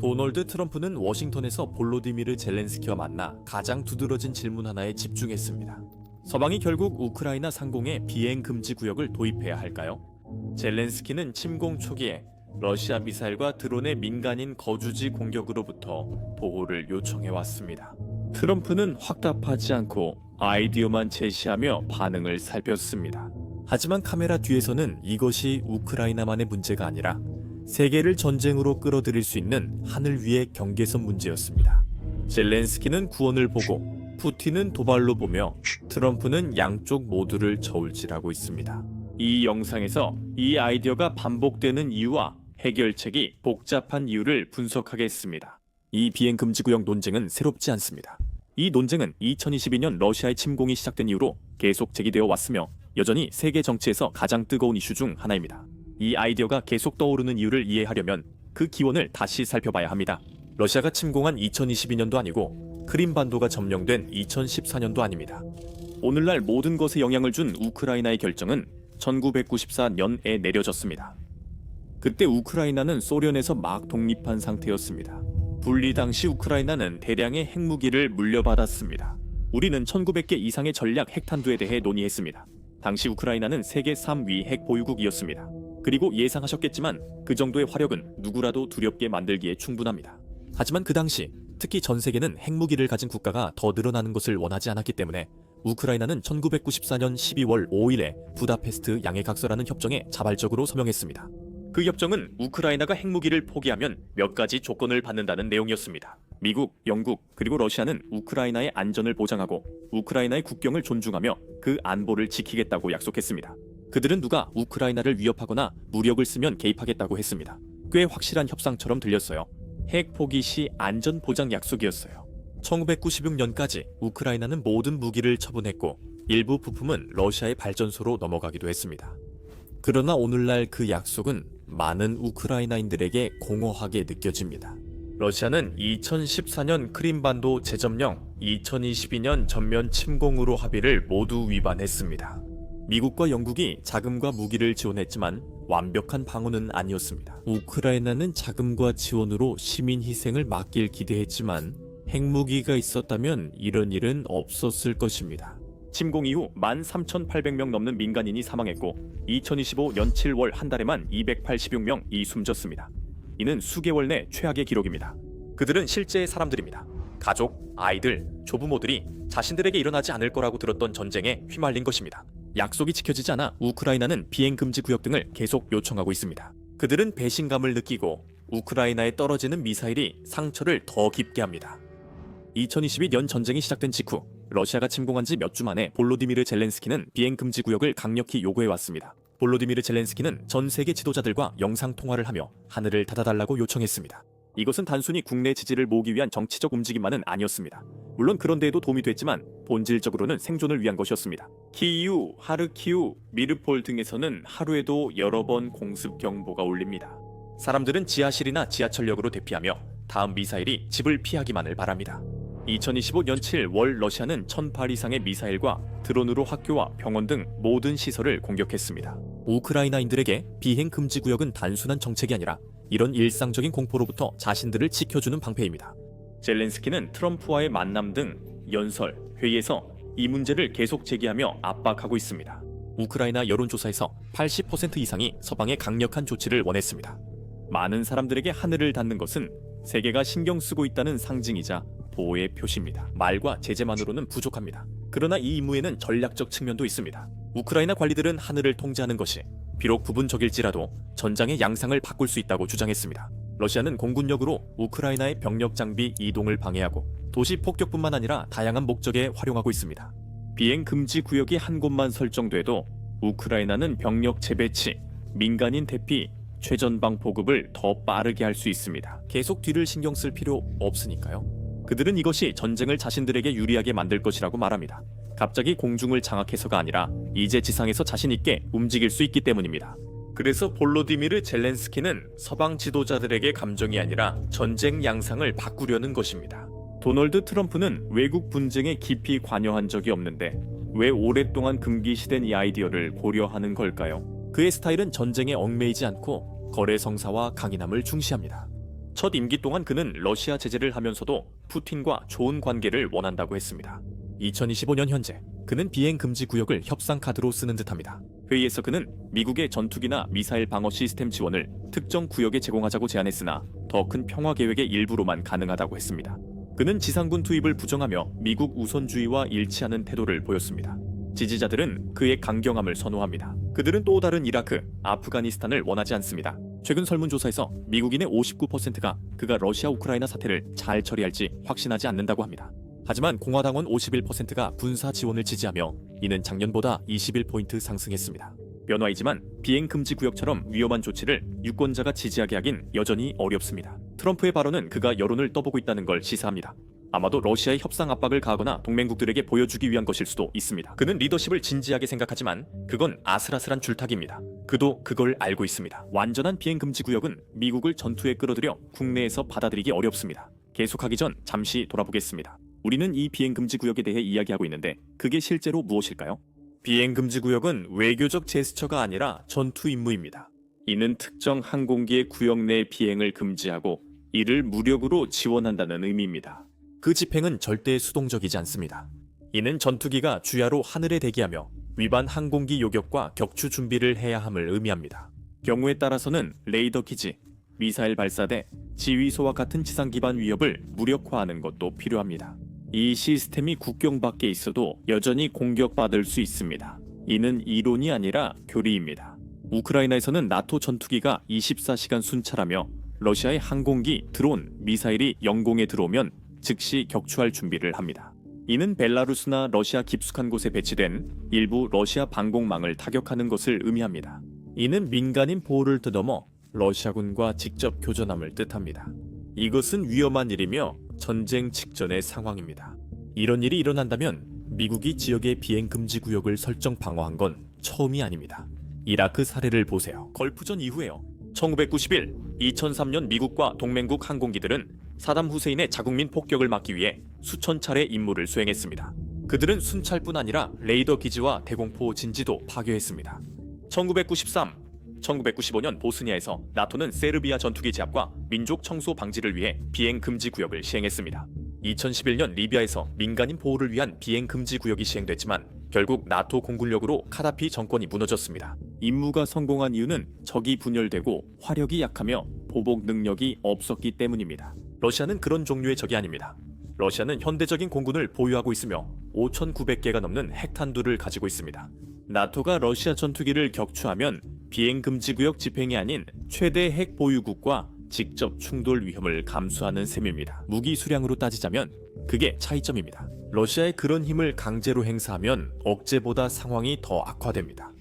도널드 트럼프는 워싱턴에서 볼로디미르 젤렌스키와 만나 가장 두드러진 질문 하나에 집중했습니다. 서방이 결국 우크라이나 상공에 비행 금지 구역을 도입해야 할까요? 젤렌스키는 침공 초기에 러시아 미사일과 드론의 민간인 거주지 공격으로부터 보호를 요청해왔습니다. 트럼프는 확답하지 않고 아이디어만 제시하며 반응을 살폈습니다. 하지만 카메라 뒤에서는 이것이 우크라이나만의 문제가 아니라 세계를 전쟁으로 끌어들일 수 있는 하늘 위의 경계선 문제였습니다. 젤렌스키는 구원을 보고 푸틴은 도발로 보며 트럼프는 양쪽 모두를 저울질하고 있습니다. 이 영상에서 이 아이디어가 반복되는 이유와 해결책이 복잡한 이유를 분석하겠습니다. 이 비행금지구역 논쟁은 새롭지 않습니다. 이 논쟁은 2022년 러시아의 침공이 시작된 이후로 계속 제기되어 왔으며 여전히 세계 정치에서 가장 뜨거운 이슈 중 하나입니다. 이 아이디어가 계속 떠오르는 이유를 이해하려면 그 기원을 다시 살펴봐야 합니다. 러시아가 침공한 2022년도 아니고 크림반도가 점령된 2014년도 아닙니다. 오늘날 모든 것에 영향을 준 우크라이나의 결정은 1994년에 내려졌습니다. 그때 우크라이나는 소련에서 막 독립한 상태였습니다. 분리 당시 우크라이나는 대량의 핵무기를 물려받았습니다. 우리는 1900개 이상의 전략 핵탄두에 대해 논의했습니다. 당시 우크라이나는 세계 3위 핵 보유국이었습니다. 그리고 예상하셨겠지만 그 정도의 화력은 누구라도 두렵게 만들기에 충분합니다. 하지만 그 당시 특히 전 세계는 핵무기를 가진 국가가 더 늘어나는 것을 원하지 않았기 때문에 우크라이나는 1994년 12월 5일에 부다페스트 양해각서라는 협정에 자발적으로 서명했습니다. 그 협정은 우크라이나가 핵무기를 포기하면 몇 가지 조건을 받는다는 내용이었습니다. 미국, 영국, 그리고 러시아는 우크라이나의 안전을 보장하고 우크라이나의 국경을 존중하며 그 안보를 지키겠다고 약속했습니다. 그들은 누가 우크라이나를 위협하거나 무력을 쓰면 개입하겠다고 했습니다. 꽤 확실한 협상처럼 들렸어요. 핵 포기 시 안전 보장 약속이었어요. 1996년까지 우크라이나는 모든 무기를 처분했고 일부 부품은 러시아의 발전소로 넘어가기도 했습니다. 그러나 오늘날 그 약속은 많은 우크라이나인들에게 공허하게 느껴집니다. 러시아는 2014년 크림반도 재점령, 2022년 전면 침공으로 합의를 모두 위반했습니다. 미국과 영국이 자금과 무기를 지원했지만 완벽한 방어는 아니었습니다. 우크라이나는 자금과 지원으로 시민 희생을 막길 기대했지만 핵무기가 있었다면 이런 일은 없었을 것입니다. 침공 이후 13,800명 넘는 민간인이 사망했고 2025년 7월 한 달에만 286명이 숨졌습니다. 이는 수개월 내 최악의 기록입니다. 그들은 실제의 사람들입니다. 가족, 아이들, 조부모들이 자신들에게 일어나지 않을 거라고 들었던 전쟁에 휘말린 것입니다. 약속이 지켜지지 않아 우크라이나는 비행금지 구역 등을 계속 요청하고 있습니다. 그들은 배신감을 느끼고 우크라이나에 떨어지는 미사일이 상처를 더 깊게 합니다. 2022년 전쟁이 시작된 직후 러시아가 침공한 지 몇 주 만에 볼로디미르 젤렌스키는 비행금지 구역을 강력히 요구해왔습니다. 볼로디미르 젤렌스키는 전 세계 지도자들과 영상통화를 하며 하늘을 닫아달라고 요청했습니다. 이것은 단순히 국내 지지를 모으기 위한 정치적 움직임만은 아니었습니다. 물론 그런 데에도 도움이 됐지만 본질적으로는 생존을 위한 것이었습니다. 키이우, 하르키우, 미르폴 등에서는 하루에도 여러 번 공습 경보가 울립니다. 사람들은 지하실이나 지하철역으로 대피하며 다음 미사일이 집을 피하기만을 바랍니다. 2025년 7월 러시아는 1000발 이상의 미사일과 드론으로 학교와 병원 등 모든 시설을 공격했습니다. 우크라이나인들에게 비행 금지 구역은 단순한 정책이 아니라 이런 일상적인 공포로부터 자신들을 지켜주는 방패입니다. 젤렌스키는 트럼프와의 만남 등 연설, 회의에서 이 문제를 계속 제기하며 압박하고 있습니다. 우크라이나 여론조사에서 80% 이상이 서방의 강력한 조치를 원했습니다. 많은 사람들에게 하늘을 닫는 것은 세계가 신경 쓰고 있다는 상징이자 보호의 표시입니다. 말과 제재만으로는 부족합니다. 그러나 이 임무에는 전략적 측면도 있습니다. 우크라이나 관리들은 하늘을 통제하는 것이 비록 부분적일지라도 전장의 양상을 바꿀 수 있다고 주장했습니다. 러시아는 공군력으로 우크라이나의 병력 장비 이동을 방해하고 도시 폭격뿐만 아니라 다양한 목적에 활용하고 있습니다. 비행 금지 구역이 한 곳만 설정돼도 우크라이나는 병력 재배치, 민간인 대피, 최전방 보급을 더 빠르게 할 수 있습니다. 계속 뒤를 신경 쓸 필요 없으니까요. 그들은 이것이 전쟁을 자신들에게 유리하게 만들 것이라고 말합니다. 갑자기 공중을 장악해서가 아니라 이제 지상에서 자신 있게 움직일 수 있기 때문입니다. 그래서 볼로디미르 젤렌스키는 서방 지도자들에게 감정이 아니라 전쟁 양상을 바꾸려는 것입니다. 도널드 트럼프는 외국 분쟁에 깊이 관여한 적이 없는데 왜 오랫동안 금기시된 이 아이디어를 고려하는 걸까요? 그의 스타일은 전쟁에 얽매이지 않고 거래 성사와 강인함을 중시합니다. 첫 임기 동안 그는 러시아 제재를 하면서도 푸틴과 좋은 관계를 원한다고 했습니다. 2025년 현재 그는 비행 금지 구역을 협상 카드로 쓰는 듯합니다. 회의에서 그는 미국의 전투기나 미사일 방어 시스템 지원을 특정 구역에 제공하자고 제안했으나 더 큰 평화 계획의 일부로만 가능하다고 했습니다. 그는 지상군 투입을 부정하며 미국 우선주의와 일치하는 태도를 보였습니다. 지지자들은 그의 강경함을 선호합니다. 그들은 또 다른 이라크, 아프가니스탄을 원하지 않습니다. 최근 설문조사에서 미국인의 59%가 그가 러시아 우크라이나 사태를 잘 처리할지 확신하지 않는다고 합니다. 하지만 공화당원 51%가 군사 지원을 지지하며 이는 작년보다 21포인트 상승했습니다. 변화이지만 비행 금지 구역처럼 위험한 조치를 유권자가 지지하게 하긴 여전히 어렵습니다. 트럼프의 발언은 그가 여론을 떠보고 있다는 걸 시사합니다. 아마도 러시아의 협상 압박을 가하거나 동맹국들에게 보여주기 위한 것일 수도 있습니다. 그는 리더십을 진지하게 생각하지만 그건 아슬아슬한 줄타기입니다. 그도 그걸 알고 있습니다. 완전한 비행 금지 구역은 미국을 전투에 끌어들여 국내에서 받아들이기 어렵습니다. 계속하기 전 잠시 돌아보겠습니다. 우리는 이 비행 금지 구역에 대해 이야기하고 있는데 그게 실제로 무엇일까요? 비행 금지 구역은 외교적 제스처가 아니라 전투 임무입니다. 이는 특정 항공기의 구역 내 비행을 금지하고 이를 무력으로 지원한다는 의미입니다. 그 집행은 절대 수동적이지 않습니다. 이는 전투기가 주야로 하늘에 대기하며 위반 항공기 요격과 격추 준비를 해야 함을 의미합니다. 경우에 따라서는 레이더 기지, 미사일 발사대, 지휘소와 같은 지상 기반 위협을 무력화하는 것도 필요합니다. 이 시스템이 국경 밖에 있어도 여전히 공격받을 수 있습니다. 이는 이론이 아니라 교리입니다. 우크라이나에서는 나토 전투기가 24시간 순찰하며 러시아의 항공기, 드론, 미사일이 영공에 들어오면 즉시 격추할 준비를 합니다. 이는 벨라루스나 러시아 깊숙한 곳에 배치된 일부 러시아 방공망을 타격하는 것을 의미합니다. 이는 민간인 보호를 뛰어넘어 러시아군과 직접 교전함을 뜻합니다. 이것은 위험한 일이며 전쟁 직전의 상황입니다. 이런 일이 일어난다면 미국이 지역의 비행 금지 구역을 설정 방어한 건 처음이 아닙니다. 이라크 사례를 보세요. 걸프전 이후에요. 1991, 2003년 미국과 동맹국 항공기들은 사담 후세인의 자국민 폭격을 막기 위해 수천 차례 임무를 수행했습니다. 그들은 순찰뿐 아니라 레이더 기지와 대공포 진지도 파괴했습니다. 1993, 1995년 보스니아에서 나토는 세르비아 전투기 제압과 민족 청소 방지를 위해 비행 금지 구역을 시행했습니다. 2011년 리비아에서 민간인 보호를 위한 비행 금지 구역이 시행됐지만 결국 나토 공군력으로 카다피 정권이 무너졌습니다. 임무가 성공한 이유는 적이 분열되고 화력이 약하며 보복 능력이 없었기 때문입니다. 러시아는 그런 종류의 적이 아닙니다. 러시아는 현대적인 공군을 보유하고 있으며 5,900개가 넘는 핵탄두를 가지고 있습니다. 나토가 러시아 전투기를 격추하면 비행 금지 구역 집행이 아닌 최대 핵 보유국과 직접 충돌 위험을 감수하는 셈입니다. 무기 수량으로 따지자면 그게 차이점입니다. 러시아의 그런 힘을 강제로 행사하면 억제보다 상황이 더 악화됩니다.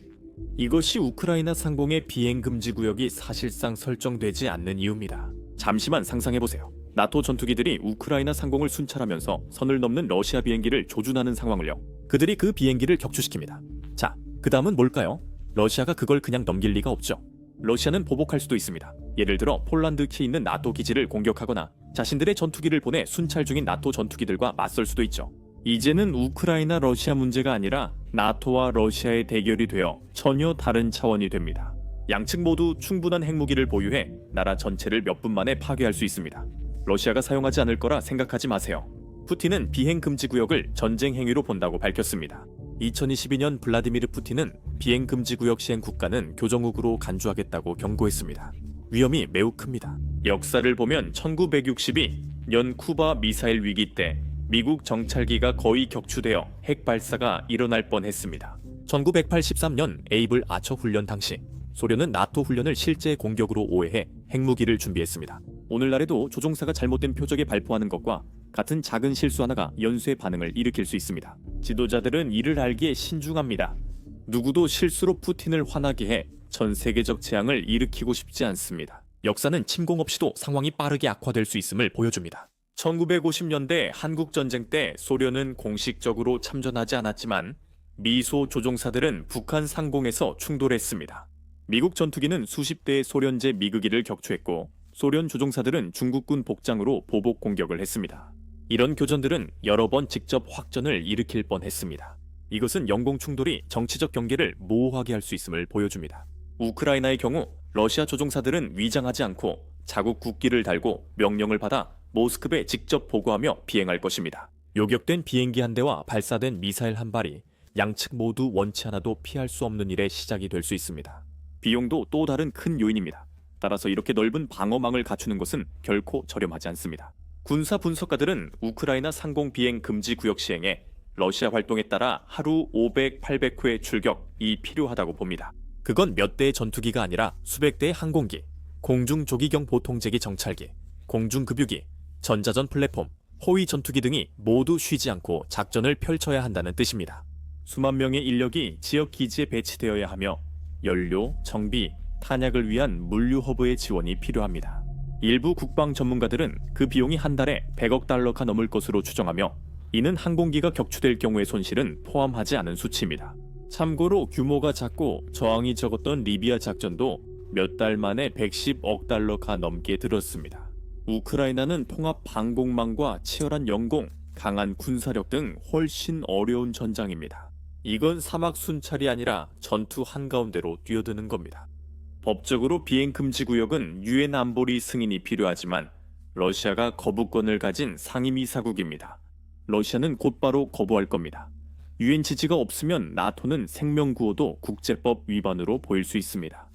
이것이 우크라이나 상공의 비행 금지 구역이 사실상 설정되지 않는 이유입니다. 잠시만 상상해보세요. 나토 전투기들이 우크라이나 상공을 순찰하면서 선을 넘는 러시아 비행기를 조준하는 상황을요. 그들이 그 비행기를 격추시킵니다. 자, 그 다음은 뭘까요? 러시아가 그걸 그냥 넘길 리가 없죠. 러시아는 보복할 수도 있습니다. 예를 들어 폴란드키에 있는 나토 기지를 공격하거나 자신들의 전투기를 보내 순찰 중인 나토 전투기들과 맞설 수도 있죠. 이제는 우크라이나 러시아 문제가 아니라 나토와 러시아의 대결이 되어 전혀 다른 차원이 됩니다. 양측 모두 충분한 핵무기를 보유해 나라 전체를 몇 분 만에 파괴할 수 있습니다. 러시아가 사용하지 않을 거라 생각하지 마세요. 푸틴은 비행 금지 구역을 전쟁 행위로 본다고 밝혔습니다. 2022년 블라디미르 푸틴은 비행 금지 구역 시행 국가는 교정국으로 간주하겠다고 경고했습니다. 위험이 매우 큽니다. 역사를 보면 1962년 쿠바 미사일 위기 때 미국 정찰기가 거의 격추되어 핵 발사가 일어날 뻔했습니다. 1983년 에이블 아처 훈련 당시 소련은 나토 훈련을 실제 공격으로 오해해 핵무기를 준비했습니다. 오늘날에도 조종사가 잘못된 표적에 발포하는 것과 같은 작은 실수 하나가 연쇄 반응을 일으킬 수 있습니다. 지도자들은 이를 알기에 신중합니다. 누구도 실수로 푸틴을 화나게 해 전 세계적 재앙을 일으키고 싶지 않습니다. 역사는 침공 없이도 상황이 빠르게 악화될 수 있음을 보여줍니다. 1950년대 한국전쟁 때 소련은 공식적으로 참전하지 않았지만 미소 조종사들은 북한 상공에서 충돌했습니다. 미국 전투기는 수십 대의 소련제 미그기를 격추했고 소련 조종사들은 중국군 복장으로 보복 공격을 했습니다. 이런 교전들은 여러 번 직접 확전을 일으킬 뻔했습니다. 이것은 영공 충돌이 정치적 경계를 모호하게 할 수 있음을 보여줍니다. 우크라이나의 경우 러시아 조종사들은 위장하지 않고 자국 국기를 달고 명령을 받아 모스크바에 직접 보고하며 비행할 것입니다. 요격된 비행기 한 대와 발사된 미사일 한 발이 양측 모두 원치 않아도 피할 수 없는 일의 시작이 될 수 있습니다. 비용도 또 다른 큰 요인입니다. 따라서 이렇게 넓은 방어망을 갖추는 것은 결코 저렴하지 않습니다. 군사 분석가들은 우크라이나 상공 비행 금지 구역 시행에 러시아 활동에 따라 하루 500, 800회의 출격이 필요하다고 봅니다. 그건 몇 대의 전투기가 아니라 수백 대의 항공기, 공중 조기경 보통제기 정찰기, 공중 급유기, 전자전 플랫폼, 호위 전투기 등이 모두 쉬지 않고 작전을 펼쳐야 한다는 뜻입니다. 수만 명의 인력이 지역 기지에 배치되어야 하며 연료, 정비, 탄약을 위한 물류 허브의 지원이 필요합니다. 일부 국방 전문가들은 그 비용이 한 달에 100억 달러가 넘을 것으로 추정하며 이는 항공기가 격추될 경우의 손실은 포함하지 않은 수치입니다. 참고로 규모가 작고 저항이 적었던 리비아 작전도 몇 달 만에 110억 달러가 넘게 들었습니다. 우크라이나는 통합 방공망과 치열한 영공, 강한 군사력 등 훨씬 어려운 전장입니다. 이건 사막 순찰이 아니라 전투 한가운데로 뛰어드는 겁니다. 법적으로 비행 금지 구역은 유엔 안보리 승인이 필요하지만 러시아가 거부권을 가진 상임이사국입니다. 러시아는 곧바로 거부할 겁니다. 유엔 지지가 없으면 나토는 생명구호도 국제법 위반으로 보일 수 있습니다.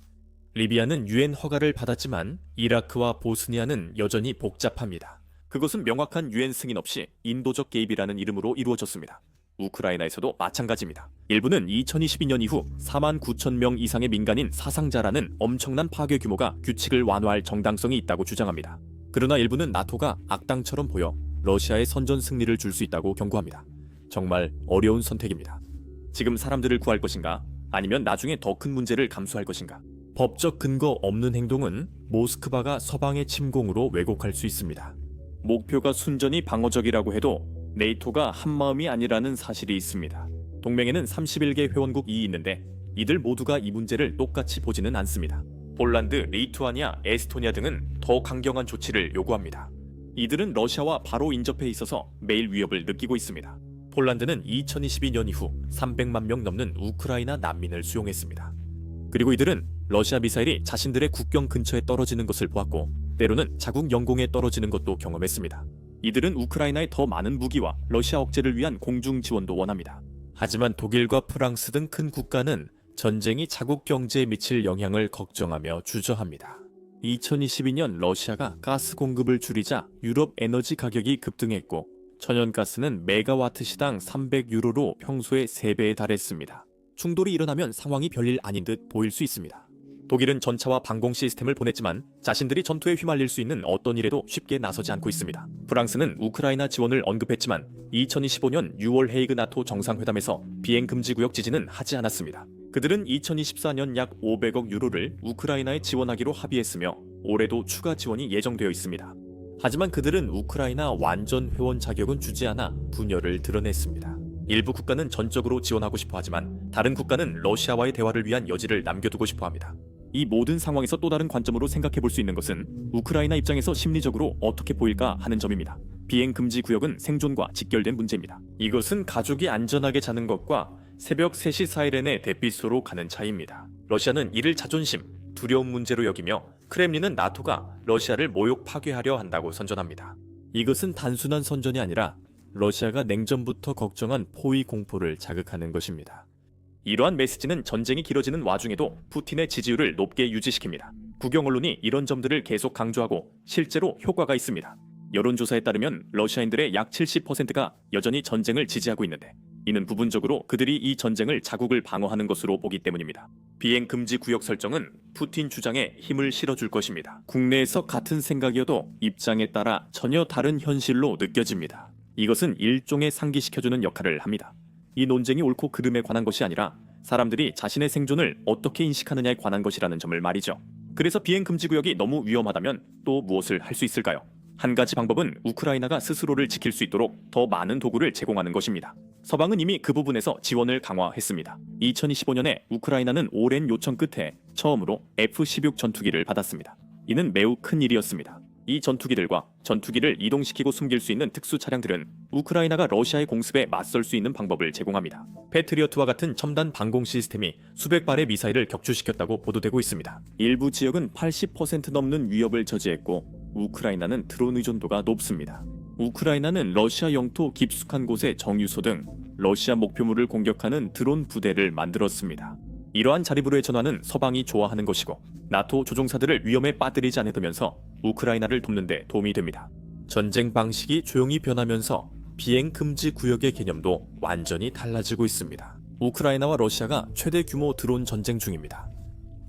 리비아는 유엔 허가를 받았지만 이라크와 보스니아는 여전히 복잡합니다. 그것은 명확한 유엔 승인 없이 인도적 개입이라는 이름으로 이루어졌습니다. 우크라이나에서도 마찬가지입니다. 일부는 2022년 이후 4만 9천 명 이상의 민간인 사상자라는 엄청난 파괴 규모가 규칙을 완화할 정당성이 있다고 주장합니다. 그러나 일부는 나토가 악당처럼 보여 러시아의 선전 승리를 줄 수 있다고 경고합니다. 정말 어려운 선택입니다. 지금 사람들을 구할 것인가? 아니면 나중에 더 큰 문제를 감수할 것인가? 법적 근거 없는 행동은 모스크바가 서방의 침공으로 왜곡할 수 있습니다. 목표가 순전히 방어적이라고 해도 네이토가 한마음이 아니라는 사실이 있습니다. 동맹에는 31개 회원국이 있는데 이들 모두가 이 문제를 똑같이 보지는 않습니다. 폴란드, 리투아니아, 에스토니아 등은 더 강경한 조치를 요구합니다. 이들은 러시아와 바로 인접해 있어서 매일 위협을 느끼고 있습니다. 폴란드는 2022년 이후 300만 명 넘는 우크라이나 난민을 수용했습니다. 그리고 이들은 러시아 미사일이 자신들의 국경 근처에 떨어지는 것을 보았고 때로는 자국 영공에 떨어지는 것도 경험했습니다. 이들은 우크라이나에 더 많은 무기와 러시아 억제를 위한 공중 지원도 원합니다. 하지만 독일과 프랑스 등 큰 국가는 전쟁이 자국 경제에 미칠 영향을 걱정하며 주저합니다. 2022년 러시아가 가스 공급을 줄이자 유럽 에너지 가격이 급등했고 천연가스는 메가와트 시당 300유로로 평소의 3배에 달했습니다. 충돌이 일어나면 상황이 별일 아닌 듯 보일 수 있습니다. 독일은 전차와 방공 시스템을 보냈지만 자신들이 전투에 휘말릴 수 있는 어떤 일에도 쉽게 나서지 않고 있습니다. 프랑스는 우크라이나 지원을 언급했지만 2025년 6월 헤이그 나토 정상회담에서 비행 금지 구역 지지는 하지 않았습니다. 그들은 2024년 약 500억 유로를 우크라이나에 지원하기로 합의했으며 올해도 추가 지원이 예정되어 있습니다. 하지만 그들은 우크라이나 완전 회원 자격은 주지 않아 분열을 드러냈습니다. 일부 국가는 전적으로 지원하고 싶어 하지만 다른 국가는 러시아와의 대화를 위한 여지를 남겨두고 싶어 합니다. 이 모든 상황에서 또 다른 관점으로 생각해 볼 수 있는 것은 우크라이나 입장에서 심리적으로 어떻게 보일까 하는 점입니다. 비행 금지 구역은 생존과 직결된 문제입니다. 이것은 가족이 안전하게 자는 것과 새벽 3시 사이렌의 대피소로 가는 차이입니다. 러시아는 이를 자존심, 두려움 문제로 여기며 크렘린은 나토가 러시아를 모욕 파괴하려 한다고 선전합니다. 이것은 단순한 선전이 아니라 러시아가 냉전부터 걱정한 포위 공포를 자극하는 것입니다. 이러한 메시지는 전쟁이 길어지는 와중에도 푸틴의 지지율을 높게 유지시킵니다. 국영 언론이 이런 점들을 계속 강조하고 실제로 효과가 있습니다. 여론조사에 따르면 러시아인들의 약 70%가 여전히 전쟁을 지지하고 있는데 이는 부분적으로 그들이 이 전쟁을 자국을 방어하는 것으로 보기 때문입니다. 비행 금지 구역 설정은 푸틴 주장에 힘을 실어줄 것입니다. 국내에서 같은 생각이어도 입장에 따라 전혀 다른 현실로 느껴집니다. 이것은 일종의 상기시켜주는 역할을 합니다. 이 논쟁이 옳고 그름에 관한 것이 아니라 사람들이 자신의 생존을 어떻게 인식하느냐에 관한 것이라는 점을 말이죠. 그래서 비행 금지 구역이 너무 위험하다면 또 무엇을 할 수 있을까요? 한 가지 방법은 우크라이나가 스스로를 지킬 수 있도록 더 많은 도구를 제공하는 것입니다. 서방은 이미 그 부분에서 지원을 강화했습니다. 2025년에 우크라이나는 오랜 요청 끝에 처음으로 F-16 전투기를 받았습니다. 이는 매우 큰 일이었습니다. 이 전투기들과 전투기를 이동시키고 숨길 수 있는 특수 차량들은 우크라이나가 러시아의 공습에 맞설 수 있는 방법을 제공합니다. 패트리어트와 같은 첨단 방공 시스템이 수백 발의 미사일을 격추시켰다고 보도되고 있습니다. 일부 지역은 80% 넘는 위협을 저지했고 우크라이나는 드론 의존도가 높습니다. 우크라이나는 러시아 영토 깊숙한 곳의 정유소 등 러시아 목표물을 공격하는 드론 부대를 만들었습니다. 이러한 자리부르의 전환은 서방이 좋아하는 것이고 나토 조종사들을 위험에 빠뜨리지 않으면서 우크라이나를 돕는 데 도움이 됩니다. 전쟁 방식이 조용히 변하면서 비행 금지 구역의 개념도 완전히 달라지고 있습니다. 우크라이나와 러시아가 최대 규모 드론 전쟁 중입니다.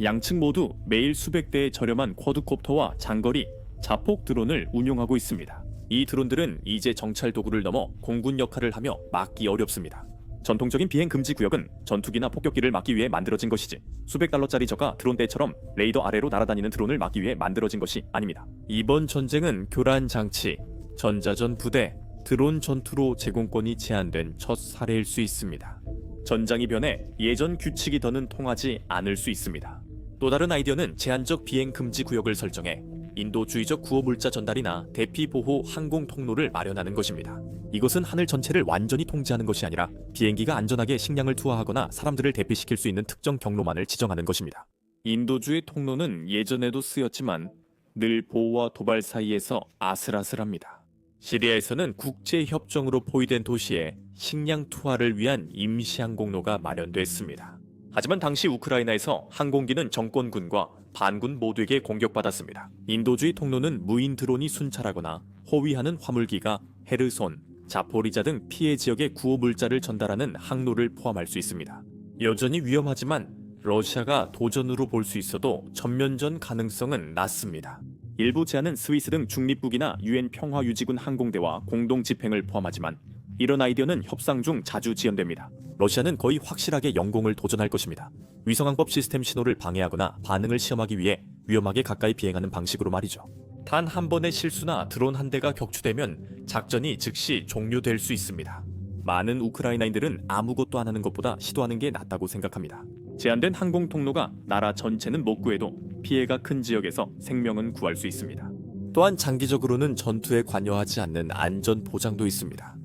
양측 모두 매일 수백 대의 저렴한 쿼드콥터와 장거리 자폭 드론을 운용하고 있습니다. 이 드론들은 이제 정찰 도구를 넘어 공군 역할을 하며 막기 어렵습니다. 전통적인 비행 금지 구역은 전투기나 폭격기를 막기 위해 만들어진 것이지 수백 달러짜리 저가 드론대처럼 레이더 아래로 날아다니는 드론을 막기 위해 만들어진 것이 아닙니다. 이번 전쟁은 교란 장치, 전자전 부대, 드론 전투로 제공권이 제한된 첫 사례일 수 있습니다. 전장이 변해 예전 규칙이 더는 통하지 않을 수 있습니다. 또 다른 아이디어는 제한적 비행 금지 구역을 설정해 인도주의적 구호 물자 전달이나 대피 보호 항공 통로를 마련하는 것입니다. 이것은 하늘 전체를 완전히 통제하는 것이 아니라 비행기가 안전하게 식량을 투하하거나 사람들을 대피시킬 수 있는 특정 경로만을 지정하는 것입니다. 인도주의 통로는 예전에도 쓰였지만 늘 보호와 도발 사이에서 아슬아슬합니다. 시리아에서는 국제협정으로 포위된 도시에 식량 투하를 위한 임시 항공로가 마련됐습니다. 하지만 당시 우크라이나에서 항공기는 정권군과 반군 모두에게 공격받았습니다. 인도주의 통로는 무인 드론이 순찰하거나 호위하는 화물기가 헤르손, 자포리자 등 피해 지역의 구호 물자를 전달하는 항로를 포함할 수 있습니다. 여전히 위험하지만 러시아가 도전으로 볼 수 있어도 전면전 가능성은 낮습니다. 일부 제안은 스위스 등 중립국이나 유엔 평화유지군 항공대와 공동 집행을 포함하지만 이런 아이디어는 협상 중 자주 지연됩니다. 러시아는 거의 확실하게 영공을 도전할 것입니다. 위성항법 시스템 신호를 방해하거나 반응을 시험하기 위해 위험하게 가까이 비행하는 방식으로 말이죠. 단 한 번의 실수나 드론 한 대가 격추되면 작전이 즉시 종료될 수 있습니다. 많은 우크라이나인들은 아무것도 안 하는 것보다 시도하는 게 낫다고 생각합니다. 제한된 항공 통로가 나라 전체는 못 구해도 피해가 큰 지역에서 생명은 구할 수 있습니다. 또한 장기적으로는 전투에 관여하지 않는 안전 보장도 있습니다.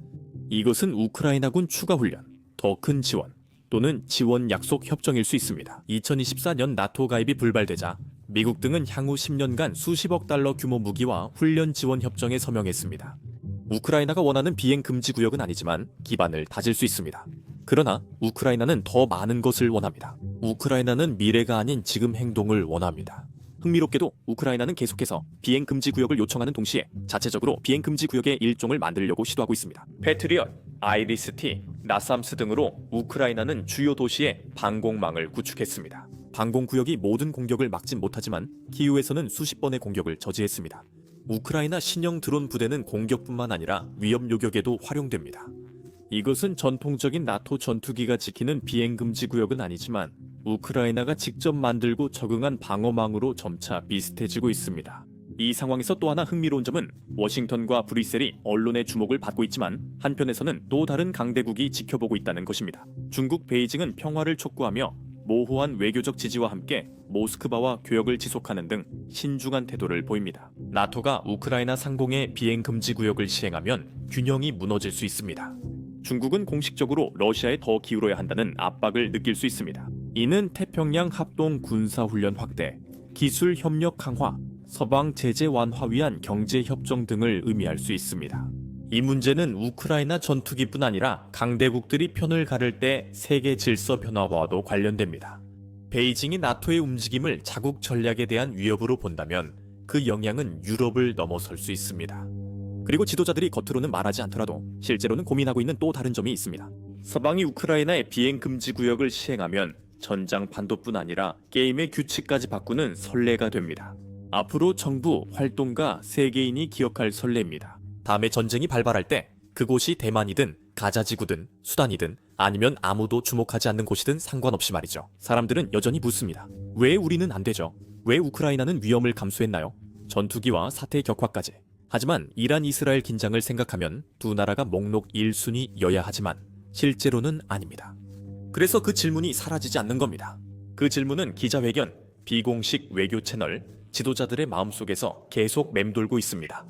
이것은 우크라이나군 추가 훈련, 더 큰 지원 또는 지원 약속 협정일 수 있습니다. 2024년 나토 가입이 불발되자 미국 등은 향후 10년간 수십억 달러 규모 무기와 훈련 지원 협정에 서명했습니다. 우크라이나가 원하는 비행 금지 구역은 아니지만 기반을 다질 수 있습니다. 그러나 우크라이나는 더 많은 것을 원합니다. 우크라이나는 미래가 아닌 지금 행동을 원합니다. 흥미롭게도 우크라이나는 계속해서 비행 금지 구역을 요청하는 동시에 자체적으로 비행 금지 구역의 일종을 만들려고 시도하고 있습니다. 패트리엇, 아이리스-T, 나삼스 등으로 우크라이나는 주요 도시에 방공망을 구축했습니다. 방공구역이 모든 공격을 막진 못하지만 키이우에서는 수십 번의 공격을 저지했습니다. 우크라이나 신형 드론 부대는 공격뿐만 아니라 위협 요격에도 활용됩니다. 이것은 전통적인 나토 전투기가 지키는 비행금지 구역은 아니지만 우크라이나가 직접 만들고 적응한 방어망으로 점차 비슷해지고 있습니다. 이 상황에서 또 하나 흥미로운 점은 워싱턴과 브뤼셀이 언론의 주목을 받고 있지만 한편에서는 또 다른 강대국이 지켜보고 있다는 것입니다. 중국 베이징은 평화를 촉구하며 모호한 외교적 지지와 함께 모스크바와 교역을 지속하는 등 신중한 태도를 보입니다. 나토가 우크라이나 상공의 비행 금지 구역을 시행하면 균형이 무너질 수 있습니다. 중국은 공식적으로 러시아에 더 기울어야 한다는 압박을 느낄 수 있습니다. 이는 태평양 합동 군사훈련 확대, 기술 협력 강화, 서방 제재 완화 위한 경제 협정 등을 의미할 수 있습니다. 이 문제는 우크라이나 전투기뿐 아니라 강대국들이 편을 가를 때 세계 질서 변화와도 관련됩니다. 베이징이 나토의 움직임을 자국 전략에 대한 위협으로 본다면 그 영향은 유럽을 넘어설 수 있습니다. 그리고 지도자들이 겉으로는 말하지 않더라도 실제로는 고민하고 있는 또 다른 점이 있습니다. 서방이 우크라이나의 비행 금지 구역을 시행하면 전장판도뿐 아니라 게임의 규칙까지 바꾸는 선례가 됩니다. 앞으로 정부, 활동가, 세계인이 기억할 선례입니다. 다음에 전쟁이 발발할 때 그곳이 대만이든 가자지구든 수단이든 아니면 아무도 주목하지 않는 곳이든 상관없이 말이죠. 사람들은 여전히 묻습니다. 왜 우리는 안 되죠? 왜 우크라이나는 위험을 감수했나요? 전투기와 사태 격화까지. 하지만 이란 이스라엘 긴장을 생각하면 두 나라가 목록 1순위여야 하지만 실제로는 아닙니다. 그래서 그 질문이 사라지지 않는 겁니다. 그 질문은 기자회견, 비공식 외교 채널, 지도자들의 마음속에서 계속 맴돌고 있습니다.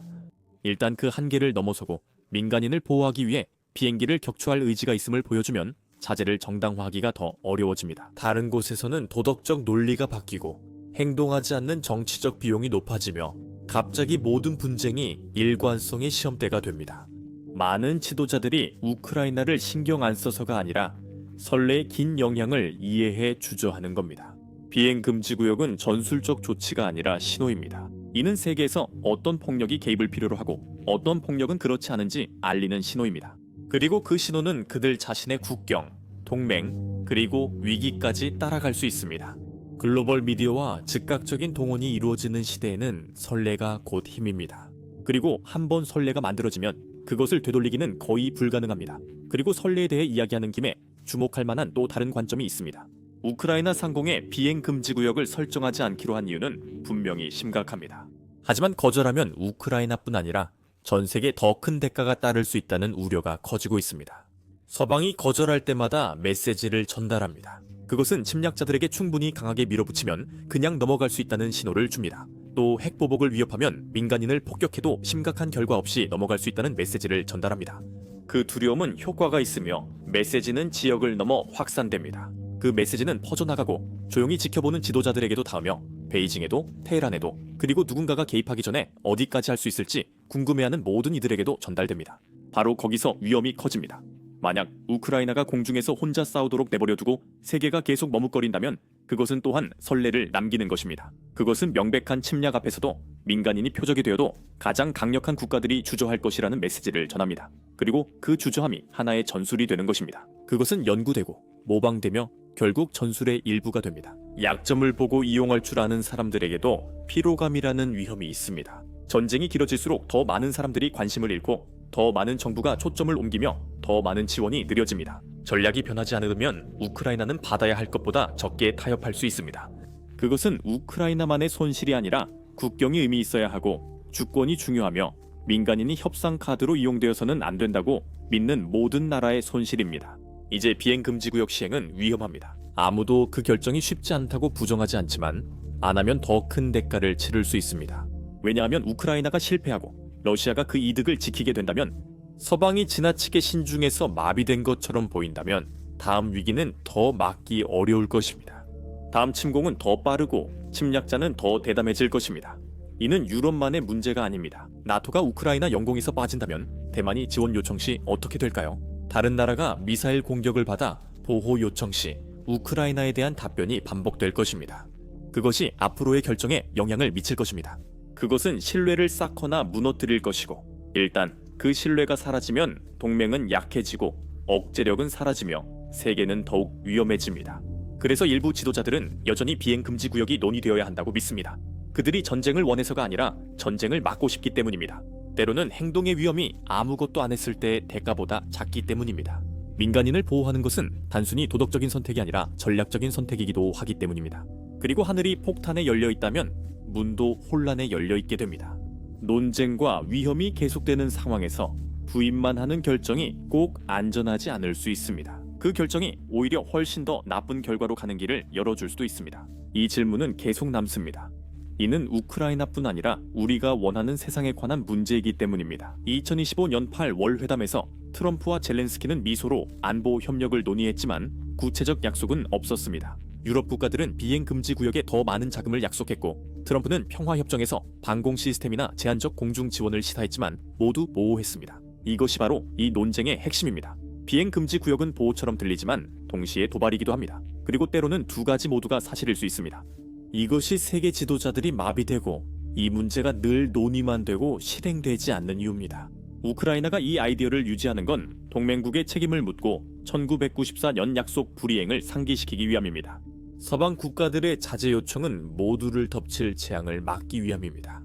일단 그 한계를 넘어서고 민간인을 보호하기 위해 비행기를 격추할 의지가 있음을 보여주면 자제를 정당화하기가 더 어려워집니다. 다른 곳에서는 도덕적 논리가 바뀌고 행동하지 않는 정치적 비용이 높아지며 갑자기 모든 분쟁이 일관성의 시험대가 됩니다. 많은 지도자들이 우크라이나를 신경 안 써서가 아니라 선례의 긴 영향을 이해해 주저하는 겁니다. 비행 금지 구역은 전술적 조치가 아니라 신호입니다. 이는 세계에서 어떤 폭력이 개입을 필요로 하고 어떤 폭력은 그렇지 않은지 알리는 신호입니다. 그리고 그 신호는 그들 자신의 국경, 동맹, 그리고 위기까지 따라갈 수 있습니다. 글로벌 미디어와 즉각적인 동원이 이루어지는 시대에는 선례가 곧 힘입니다. 그리고 한번 선례가 만들어지면 그것을 되돌리기는 거의 불가능합니다. 그리고 선례에 대해 이야기하는 김에 주목할 만한 또 다른 관점이 있습니다. 우크라이나 상공에 비행 금지 구역을 설정하지 않기로 한 이유는 분명히 심각합니다. 하지만 거절하면 우크라이나뿐 아니라 전 세계 더 큰 대가가 따를 수 있다는 우려가 커지고 있습니다. 서방이 거절할 때마다 메시지를 전달합니다. 그것은 침략자들에게 충분히 강하게 밀어붙이면 그냥 넘어갈 수 있다는 신호를 줍니다. 또 핵보복을 위협하면 민간인을 폭격해도 심각한 결과 없이 넘어갈 수 있다는 메시지를 전달합니다. 그 두려움은 효과가 있으며 메시지는 지역을 넘어 확산됩니다. 그 메시지는 퍼져나가고 조용히 지켜보는 지도자들에게도 닿으며 베이징에도 테헤란에도 그리고 누군가가 개입하기 전에 어디까지 할 수 있을지 궁금해하는 모든 이들에게도 전달됩니다. 바로 거기서 위험이 커집니다. 만약 우크라이나가 공중에서 혼자 싸우도록 내버려두고 세계가 계속 머뭇거린다면 그것은 또한 선례를 남기는 것입니다. 그것은 명백한 침략 앞에서도 민간인이 표적이 되어도 가장 강력한 국가들이 주저할 것이라는 메시지를 전합니다. 그리고 그 주저함이 하나의 전술이 되는 것입니다. 그것은 연구되고 모방되며 결국 전술의 일부가 됩니다. 약점을 보고 이용할 줄 아는 사람들에게도 피로감이라는 위험이 있습니다. 전쟁이 길어질수록 더 많은 사람들이 관심을 잃고 더 많은 정부가 초점을 옮기며 더 많은 지원이 느려집니다. 전략이 변하지 않으면 우크라이나는 받아야 할 것보다 적게 타협할 수 있습니다. 그것은 우크라이나만의 손실이 아니라 국경이 의미 있어야 하고 주권이 중요하며 민간인이 협상 카드로 이용되어서는 안 된다고 믿는 모든 나라의 손실입니다. 이제 비행 금지 구역 시행은 위험합니다. 아무도 그 결정이 쉽지 않다고 부정하지 않지만 안 하면 더 큰 대가를 치를 수 있습니다. 왜냐하면 우크라이나가 실패하고 러시아가 그 이득을 지키게 된다면 서방이 지나치게 신중해서 마비된 것처럼 보인다면 다음 위기는 더 막기 어려울 것입니다. 다음 침공은 더 빠르고 침략자는 더 대담해질 것입니다. 이는 유럽만의 문제가 아닙니다. 나토가 우크라이나 영공에서 빠진다면 대만이 지원 요청 시 어떻게 될까요? 다른 나라가 미사일 공격을 받아 보호 요청 시 우크라이나에 대한 답변이 반복될 것입니다. 그것이 앞으로의 결정에 영향을 미칠 것입니다. 그것은 신뢰를 쌓거나 무너뜨릴 것이고 일단 그 신뢰가 사라지면 동맹은 약해지고 억제력은 사라지며 세계는 더욱 위험해집니다. 그래서 일부 지도자들은 여전히 비행 금지 구역이 논의되어야 한다고 믿습니다. 그들이 전쟁을 원해서가 아니라 전쟁을 막고 싶기 때문입니다. 때로는 행동의 위험이 아무것도 안 했을 때의 대가보다 작기 때문입니다. 민간인을 보호하는 것은 단순히 도덕적인 선택이 아니라 전략적인 선택이기도 하기 때문입니다. 그리고 하늘이 폭탄에 열려 있다면 문도 혼란에 열려 있게 됩니다. 논쟁과 위험이 계속되는 상황에서 부인만 하는 결정이 꼭 안전하지 않을 수 있습니다. 그 결정이 오히려 훨씬 더 나쁜 결과로 가는 길을 열어줄 수도 있습니다. 이 질문은 계속 남습니다. 이는 우크라이나뿐 아니라 우리가 원하는 세상에 관한 문제이기 때문입니다. 2025년 8월 회담에서 트럼프와 젤렌스키는 미소로 안보 협력을 논의했지만 구체적 약속은 없었습니다. 유럽 국가들은 비행 금지 구역에 더 많은 자금을 약속했고 트럼프는 평화협정에서 방공 시스템이나 제한적 공중 지원을 시사했지만 모두 모호했습니다. 이것이 바로 이 논쟁의 핵심입니다. 비행 금지 구역은 보호처럼 들리지만 동시에 도발이기도 합니다. 그리고 때로는 두 가지 모두가 사실일 수 있습니다. 이것이 세계 지도자들이 마비되고 이 문제가 늘 논의만 되고 실행되지 않는 이유입니다. 우크라이나가 이 아이디어를 유지하는 건 동맹국의 책임을 묻고 1994년 약속 불이행을 상기시키기 위함입니다. 서방 국가들의 자제 요청은 모두를 덮칠 재앙을 막기 위함입니다.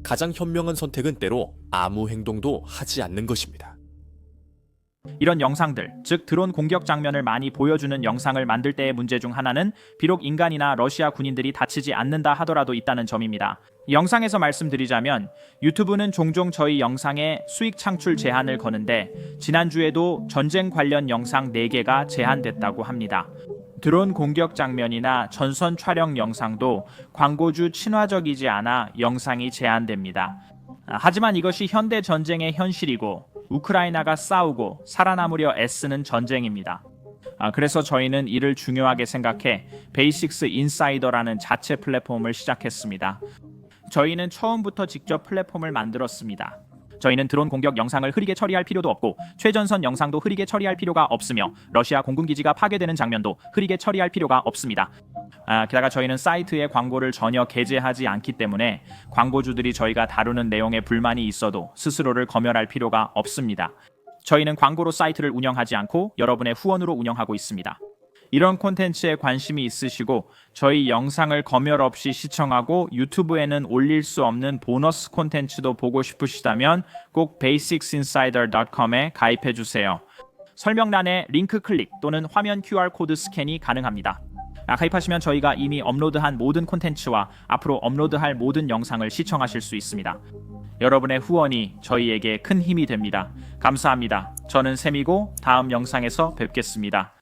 가장 현명한 선택은 때로 아무 행동도 하지 않는 것입니다. 이런 영상들, 즉 드론 공격 장면을 많이 보여주는 영상을 만들 때의 문제 중 하나는 비록 인간이나 러시아 군인들이 다치지 않는다 하더라도 있다는 점입니다. 영상에서 말씀드리자면 유튜브는 종종 저희 영상에 수익 창출 제한을 거는데 지난주에도 전쟁 관련 영상 4개가 제한됐다고 합니다. 드론 공격 장면이나 전선 촬영 영상도 광고주 친화적이지 않아 영상이 제한됩니다. 하지만 이것이 현대 전쟁의 현실이고 우크라이나가 싸우고 살아남으려 애쓰는 전쟁입니다. 그래서 저희는 이를 중요하게 생각해 베이식스 인사이더라는 자체 플랫폼을 시작했습니다. 저희는 처음부터 직접 플랫폼을 만들었습니다. 저희는 드론 공격 영상을 흐리게 처리할 필요도 없고 최전선 영상도 흐리게 처리할 필요가 없으며 러시아 공군기지가 파괴되는 장면도 흐리게 처리할 필요가 없습니다. 게다가 저희는 사이트에 광고를 전혀 게재하지 않기 때문에 광고주들이 저희가 다루는 내용에 불만이 있어도 스스로를 검열할 필요가 없습니다. 저희는 광고로 사이트를 운영하지 않고 여러분의 후원으로 운영하고 있습니다. 이런 콘텐츠에 관심이 있으시고 저희 영상을 검열 없이 시청하고 유튜브에는 올릴 수 없는 보너스 콘텐츠도 보고 싶으시다면 꼭 basicsinsider.com에 가입해 주세요. 설명란에 링크 클릭 또는 화면 QR 코드 스캔이 가능합니다. 가입하시면 저희가 이미 업로드한 모든 콘텐츠와 앞으로 업로드할 모든 영상을 시청하실 수 있습니다. 여러분의 후원이 저희에게 큰 힘이 됩니다. 감사합니다. 저는 샘이고 다음 영상에서 뵙겠습니다.